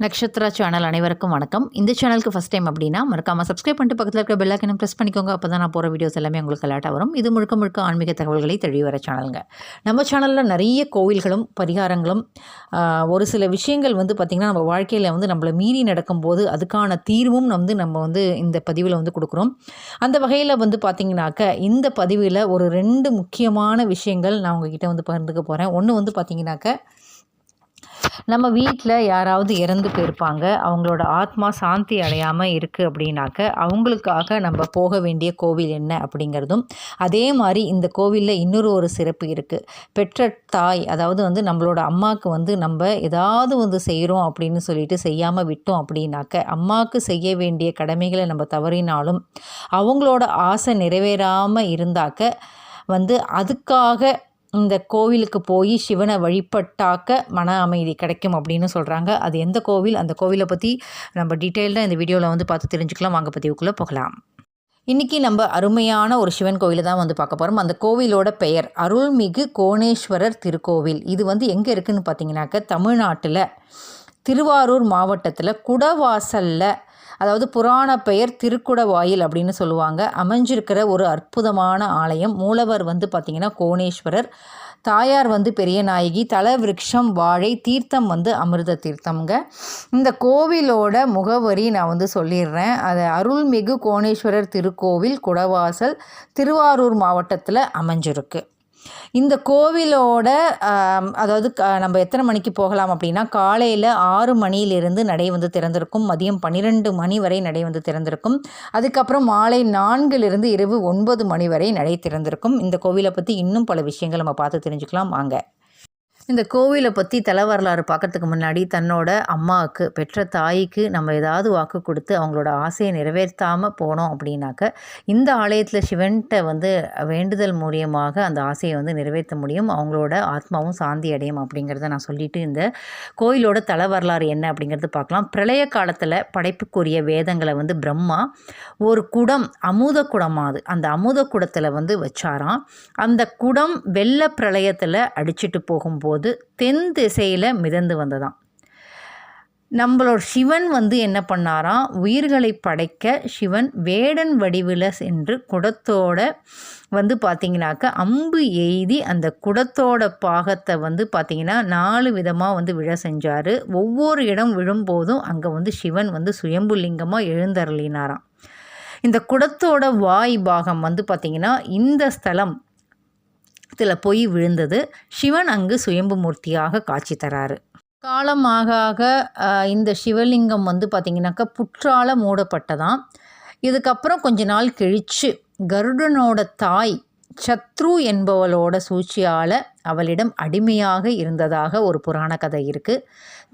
Nakshatra channel அனைவருக்கும் வணக்கம். இந்த சேனலுக்கு ஃபஸ்ட் டைம் அப்படின்னா மறக்காமல் சப்ஸ்கிரைப் பண்ணிட்டு பக்கத்தில் இருக்க பெல் ஐக்கனை ப்ரெஸ் பண்ணிக்கோங்க. அப்போ தான் நான் போகிற வீடியோஸ் எல்லாமே உங்களுக்கு அலர்ட்டாக வரும். இது முழுக்க முழுக்க ஆன்மீக தகவல்களை தெளிவு வர சேனலுங்க. நம்ம சேனலில் நிறைய கோவில்களும் பரிகாரங்களும் ஒரு சில விஷயங்கள் பார்த்திங்கன்னா நம்ம வாழ்க்கையில் நம்மளை மீறி நடக்கும்போது அதுக்கான தீர்வும் நம்ம இந்த பதிவில் கொடுக்குறோம். அந்த வகையில் பார்த்திங்கனாக்க இந்த பதிவில் ஒரு 2 முக்கியமான விஷயங்கள் நான் உங்ககிட்ட பகிர்ந்துக்க போகிறேன். ஒன்று பார்த்திங்கனாக்க நம்ம வீட்டில் யாராவது இறந்து போயிருப்பாங்க, அவங்களோட ஆத்மா சாந்தி அடையாமல் இருக்குது அப்படின்னாக்க அவங்களுக்காக நம்ம போக வேண்டிய கோவில் என்ன அப்படிங்கிறதும், அதே மாதிரி இந்த கோவிலில் இன்னொரு சிறப்பு இருக்குது. பெற்ற தாய், அதாவது நம்மளோட அம்மாவுக்கு நம்ம ஏதாவது செய்கிறோம் அப்படின்னு சொல்லிட்டு செய்யாமல் விட்டோம் அப்படின்னாக்க, அம்மாவுக்கு செய்ய வேண்டிய கடமைகளை நம்ம தவறினாலும் அவங்களோட ஆசை நிறைவேறாமல் இருந்தாக்க அதுக்காக இந்த கோவிலுக்கு போய் சிவனை வழிபட்டாக்க மன அமைதி கிடைக்கும் அப்படின்னு சொல்கிறாங்க. அது எந்த கோவில், அந்த கோவிலை பற்றி நம்ம டீட்டெயில்டாக இந்த வீடியோவில் பார்த்து தெரிஞ்சுக்கலாம். வாங்க பதிவுக்குள்ளே போகலாம். இன்றைக்கி நம்ம அருமையான ஒரு சிவன் கோவிலை தான் பார்க்க போகிறோம். அந்த கோவிலோட பெயர் அருள்மிகு கோணேஸ்வரர் திருக்கோவில். இது எங்கே இருக்குதுன்னு பார்த்தீங்கன்னாக்க தமிழ்நாட்டில் திருவாரூர் மாவட்டத்தில் குடவாசலில், அதாவது புராண பெயர் திருக்குடவாயில் அப்படின்னு சொல்லுவாங்க, அமைஞ்சிருக்கிற ஒரு அற்புதமான ஆலயம். மூலவர் பார்த்திங்கன்னா கோணேஸ்வரர், தாயார் பெரியநாயகி, தல விருட்சம் வாழை, தீர்த்தம் அமிர்த தீர்த்தம்ங்க. இந்த கோவிலோட முகவரி நான் சொல்லிடுறேன். அது அருள்மிகு கோணேஸ்வரர் திருக்கோவில், குடவாசல், திருவாரூர் மாவட்டத்தில் அமைஞ்சிருக்கு. இந்த கோவிலோட அதாவது நம்ம எத்தனை மணிக்கு போகலாம் அப்படின்னா, காலையில் 6 மணியிலிருந்து நடை திறந்திருக்கும். மதியம் 12 மணி வரை நடை திறந்திருக்கும். அதுக்கப்புறம் மாலை 4லிருந்து இரவு 9 மணி வரை நடை திறந்திருக்கும். இந்த கோவிலை பற்றி இன்னும் பல விஷயங்கள் நம்ம பார்த்து தெரிஞ்சுக்கலாம் வாங்க. இந்த கோவிலை பற்றி தல வரலாறு பார்க்கறதுக்கு முன்னாடி, தன்னோட அம்மாவுக்கு, பெற்ற தாய்க்கு நம்ம ஏதாவது வாக்கு கொடுத்து அவங்களோட ஆசையை நிறைவேற்றாமல் போனோம் அப்படின்னாக்க இந்த ஆலயத்தில் சிவன்கிட்ட வேண்டுதல் மூலியமாக அந்த ஆசையை நிறைவேற்ற முடியும். அவங்களோட ஆத்மாவும் சாந்தி அடையும் அப்படிங்கிறத நான் சொல்லிவிட்டு இந்த கோயிலோட தல வரலாறு என்ன அப்படிங்கிறது பார்க்கலாம். பிரளய காலத்தில் படைப்புக்குரிய வேதங்களை பிரம்மா ஒரு குடம், அமுத குடமாது, அந்த அமுத குடத்தில் வச்சாராம். அந்த குடம் வெள்ள பிரளயத்தில் அடிச்சுட்டு போகும்போது தென் திசையில் மிதந்து வந்ததாம். நம்மளோட சிவன் என்ன பண்ணாராம், உயிர்களை படைக்க சிவன் வேடன் வடிவில் சென்று குடத்தோட பார்த்திங்கனாக்க அம்பு எய்தி அந்த குடத்தோட பாகத்தை பார்த்திங்கன்னா 4 விதமாக விழ செஞ்சார். ஒவ்வொரு இடம் விழும்போதும் அங்கே சிவன் சுயம்புலிங்கமாக எழுந்தருளினாராம். இந்த குடத்தோட வாய் பாகம் பார்த்திங்கன்னா இந்த ஸ்தலம் போய் விழுந்தது. சிவன் அங்கு சுயம்பு மூர்த்தியாக காட்சி தராரு. காலமாக இந்த சிவலிங்கம் பார்த்திங்கனாக்கா புற்றால் மூடப்பட்டதாம். இதுக்கப்புறம் கொஞ்ச நாள் கழித்து கருடனோட தாய் சத்ரு என்பவளோட சூழ்ச்சியால் அவளிடம் அடிமையாக இருந்ததாக ஒரு புராண கதை இருக்குது.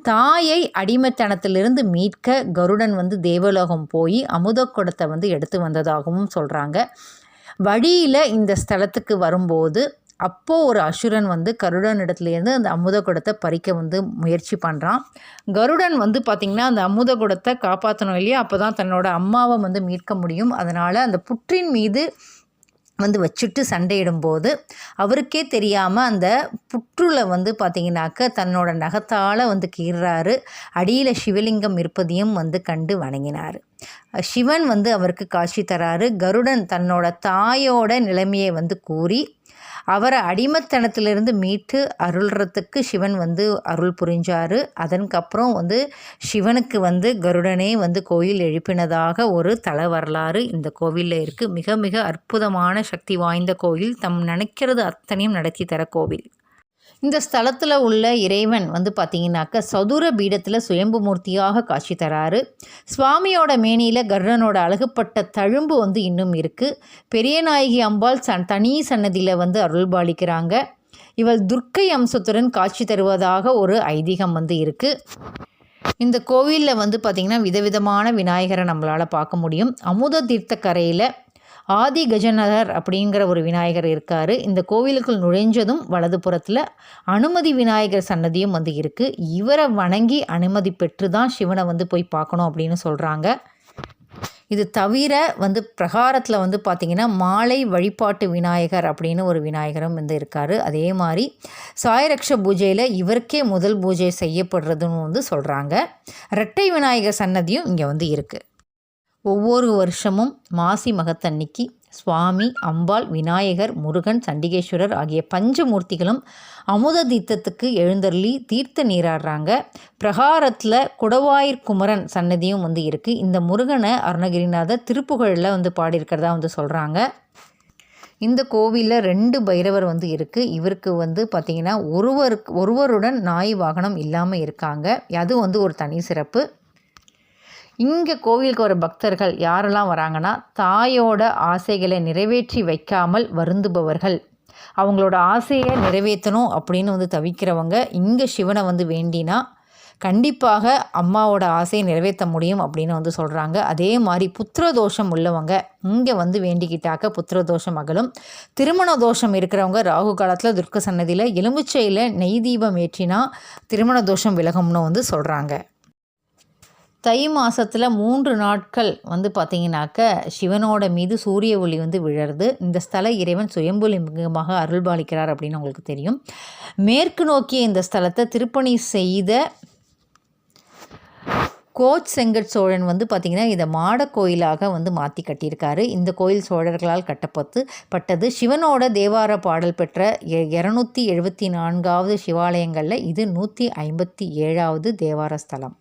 தாயை அடிமைத்தனத்திலிருந்து மீட்க கருடன் தேவலோகம் போய் அமுத குடத்தை எடுத்து வந்ததாகவும் சொல்கிறாங்க. வழியில் இந்த ஸ்தலத்துக்கு வரும்போது அப்போது ஒரு அசுரன் கருடனிடத்துலேருந்து அந்த அமுத குடத்தை பறிக்க முயற்சி பண்ணுறான். கருடன் பார்த்திங்கன்னா அந்த அமுத குடத்தை காப்பாற்றணும் இல்லையா, அப்போ தான் தன்னோட அம்மாவை மீட்க முடியும். அதனால் அந்த புற்றின் மீது வச்சுட்டு சண்டையிடும்போது அவருக்கே தெரியாமல் அந்த புற்றுல பார்த்திங்கனாக்க தன்னோட நகத்தால் கீறாரு. அடியில் சிவலிங்கம் இருப்பதையும் கண்டு வணங்கினார். சிவன் அவருக்கு காட்சி தராரு. கருடன் தன்னோட தாயோட நிலைமையை கூறி அவரை அடிமைத்தனத்திலிருந்து மீட்டு அருள்றதுக்கு சிவன் அருள் புரிஞ்சார். அதற்கப்புறம் சிவனுக்கு கருடனே கோயில் எழுப்பினதாக ஒரு தல வரலாறு இந்த கோவிலில் இருக்குது. மிக மிக அற்புதமான சக்தி வாய்ந்த கோயில். நினைக்கிறது அத்தனையும் நடத்தி தர கோவில். இந்த ஸ்தலத்தில் உள்ள இறைவன் பார்த்திங்கனாக்க சதுர பீடத்தில் சுயம்பு மூர்த்தியாக காட்சி தராரு. சுவாமியோட மேனியில் கருடனோட அழகுப்பட்ட தழும்பு இன்னும் இருக்குது. பெரியநாயகி அம்பாள் தனி சன்னதியில் அருள்பாலிக்கிறாங்க. இவள் துர்க்கை அம்சத்துடன் காட்சி தருவதாக ஒரு ஐதீகம் இருக்குது. இந்த கோவிலில் பார்த்திங்கன்னா விதவிதமான விநாயகரை நம்மளால் பார்க்க முடியும். அமுத தீர்த்த கரையில் ஆதி கஜநகர் அப்படிங்கிற ஒரு விநாயகர் இருக்கார். இந்த கோவிலுக்குள் நுழைஞ்சதும் வலது புறத்தில் அனுமதி விநாயகர் சன்னதியும் இருக்குது. இவரை வணங்கி அனுமதி பெற்று தான் சிவனை போய் பார்க்கணும் அப்படின்னு சொல்கிறாங்க. இது தவிர வந்து பிரகாரத்தில் வந்து பார்த்திங்கன்னா மாலை வழிபாட்டு விநாயகர் அப்படின்னு ஒரு விநாயகரும் வந்து இருக்கார். அதே மாதிரி சாயரக்ஷ பூஜையில் இவருக்கே முதல் பூஜை செய்யப்படுறதுன்னு வந்து சொல்கிறாங்க. இரட்டை விநாயகர் சன்னதியும் இங்கே வந்து இருக்குது. ஒவ்வொரு வருஷமும் மாசி மகத்தன்னைக்கு சுவாமி, அம்பாள், விநாயகர், முருகன், சண்டிகேஸ்வரர் ஆகிய பஞ்சமூர்த்திகளும் அமுத தீர்த்தத்துக்கு எழுந்தருளி தீர்த்த நீராடுறாங்க. பிரகாரத்தில் குடவாயிற் குமரன் சன்னதியும் வந்து இருக்குது. இந்த முருகனை அருணகிரிநாதர் திருப்புகழில் வந்து பாடியிருக்கிறதா வந்து சொல்கிறாங்க. இந்த கோவிலில் 2 பைரவர் வந்து இருக்குது. இவருக்கு வந்து பார்த்திங்கன்னா ஒருவருடன் நாய் வாகனம் இல்லாமல் இருக்காங்க. அது வந்து ஒரு தனி சிறப்பு. இங்கே கோவிலுக்கு வர பக்தர்கள் யாரெல்லாம் வராங்கன்னா, தாயோட ஆசைகளை நிறைவேற்றி வைக்காமல் வருந்துபவர்கள், அவங்களோட ஆசையை நிறைவேற்றணும் அப்படின்னு வந்து தவிக்கிறவங்க இங்கே சிவனை வந்து வேண்டினா கண்டிப்பாக அம்மாவோட ஆசையை நிறைவேற்ற முடியும் அப்படின்னு வந்து சொல்கிறாங்க. அதே மாதிரி புத்திரதோஷம் உள்ளவங்க இங்கே வந்து வேண்டிக்கிட்டாக்க புத்திரதோஷம் அகலும். திருமண தோஷம் இருக்கிறவங்க ராகு காலத்தில் துர்க்க சன்னதியில் எலுமிச்சையில் நெய் தீபம் ஏற்றினா திருமண தோஷம் விலகும்னு வந்து சொல்கிறாங்க. தை மாதத்தில் 3 நாட்கள் வந்து பார்த்திங்கனாக்க சிவனோட மீது சூரிய ஒளி வந்து விழருது. இந்த ஸ்தல இறைவன் சுயம்புலிங்கமாக அருள்பாலிக்கிறார் அப்படின்னு உங்களுக்கு தெரியும். மேற்கு நோக்கிய இந்த ஸ்தலத்தை திருப்பணி செய்த கோச் செங்கட் சோழன் வந்து பார்த்திங்கன்னா இதை மாட கோயிலாக வந்து மாற்றி கட்டியிருக்காரு. இந்த கோயில் சோழர்களால் கட்டப்பட்டது. சிவனோட தேவார பாடல் பெற்ற 274வது சிவாலயங்களில் இது 157வது தேவார ஸ்தலம்.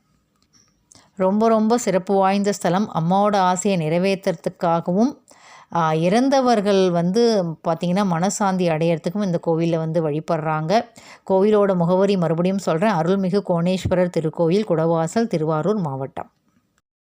ரொம்ப சிறப்பு வாய்ந்த ஸ்தலம். அம்மாவோட ஆசையை நிறைவேற்றுறதுக்காகவும் இறந்தவர்கள் வந்து பார்த்திங்கன்னா மனசாந்தி அடையிறதுக்கும் இந்த கோவிலில் வந்து வழிபடுறாங்க. கோவிலோட முகவரி மறுபடியும் சொல்கிறேன். அருள்மிகு கோணேஸ்வரர் திருக்கோயில், குடவாசல், திருவாரூர் மாவட்டம்.